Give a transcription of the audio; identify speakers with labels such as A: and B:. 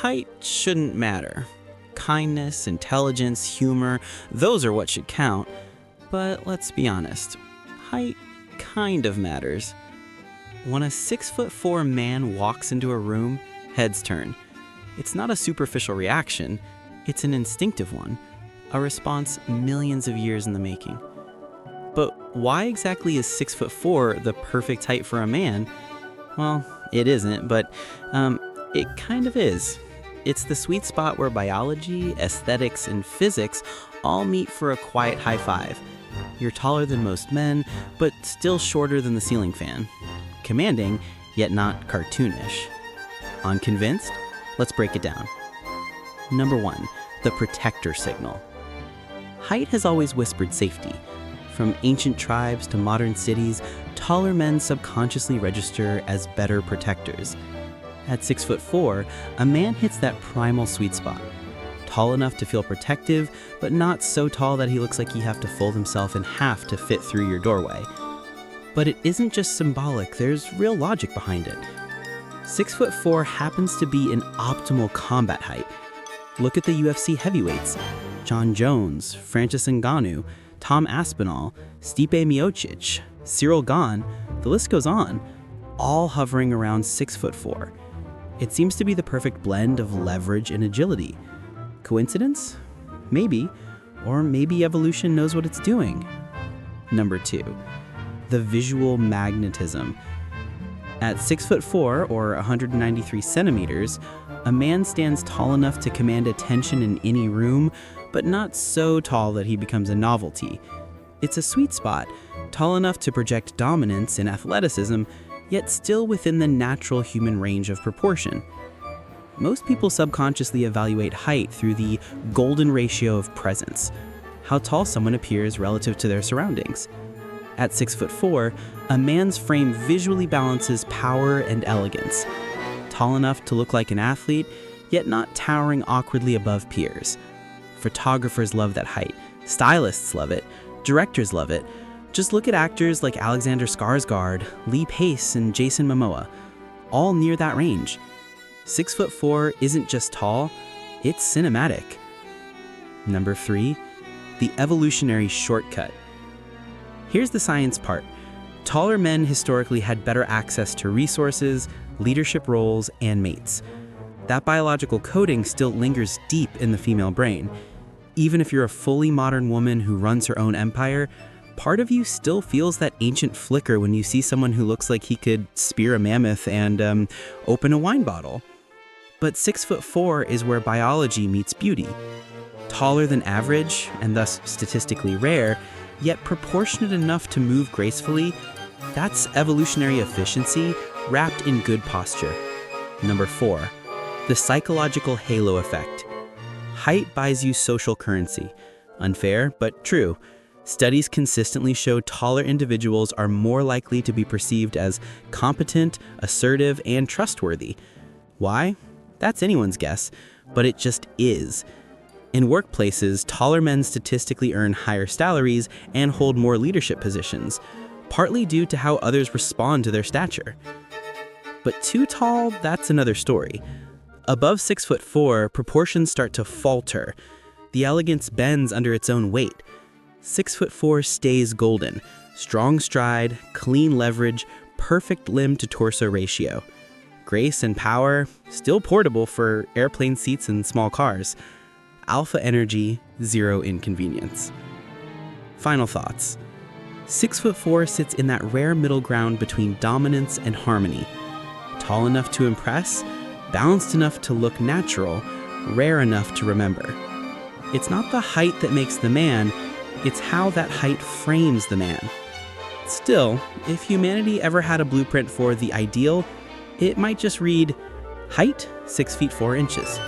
A: height shouldn't matter. Kindness, intelligence, humor, those are what should count. But let's be honest, height kind of matters. When a 6'4" man walks into a room, heads turn. It's not a superficial reaction, it's an instinctive one, a response millions of years in the making. But why exactly is 6'4" the perfect height for a man? Well, it isn't, but it kind of is. It's the sweet spot where biology, aesthetics, and physics all meet for a quiet high five. You're taller than most men, but still shorter than the ceiling fan. Commanding, yet not cartoonish. Unconvinced? Let's break it down. Number 1, the protector signal. Height has always whispered safety. From ancient tribes to modern cities, taller men subconsciously register as better protectors. At 6'4", a man hits that primal sweet spot. Tall enough to feel protective, but not so tall that he looks like he'd have to fold himself in half to fit through your doorway. But it isn't just symbolic, there's real logic behind it. 6'4" happens to be an optimal combat height. Look at the UFC heavyweights: Jon Jones, Francis Ngannou, Tom Aspinall, Stipe Miocic, Cyril Gane, the list goes on, all hovering around 6'4". It seems to be the perfect blend of leverage and agility. Coincidence? Maybe. Or maybe evolution knows what it's doing. Number 2, the visual magnetism. At 6'4", or 193 centimeters, a man stands tall enough to command attention in any room, but not so tall that he becomes a novelty. It's a sweet spot, tall enough to project dominance and athleticism, yet still within the natural human range of proportion. Most people subconsciously evaluate height through the golden ratio of presence, how tall someone appears relative to their surroundings. At 6'4", a man's frame visually balances power and elegance. Tall enough to look like an athlete, yet not towering awkwardly above peers. Photographers love that height, stylists love it, directors love it. Just look at actors like Alexander Skarsgård, Lee Pace, and Jason Momoa, all near that range. 6'4" isn't just tall, it's cinematic. Number 3, the evolutionary shortcut. Here's the science part. Taller men historically had better access to resources, leadership roles, and mates. That biological coding still lingers deep in the female brain. Even if you're a fully modern woman who runs her own empire, part of you still feels that ancient flicker when you see someone who looks like he could spear a mammoth and open a wine bottle. But 6'4" is where biology meets beauty. Taller than average, and thus statistically rare, yet proportionate enough to move gracefully, that's evolutionary efficiency wrapped in good posture. Number 4, the psychological halo effect. Height buys you social currency. Unfair, but true. Studies consistently show taller individuals are more likely to be perceived as competent, assertive, and trustworthy. Why? That's anyone's guess, but it just is. In workplaces, taller men statistically earn higher salaries and hold more leadership positions, partly due to how others respond to their stature. But too tall, that's another story. Above 6'4", proportions start to falter. The elegance bends under its own weight. 6'4" stays golden. Strong stride, clean leverage, perfect limb to torso ratio. Grace and power, still portable for airplane seats and small cars. Alpha energy, zero inconvenience. Final thoughts. 6'4" sits in that rare middle ground between dominance and harmony. Tall enough to impress, balanced enough to look natural, rare enough to remember. It's not the height that makes the man, it's how that height frames the man. Still, if humanity ever had a blueprint for the ideal, it might just read, height 6 feet 4 inches.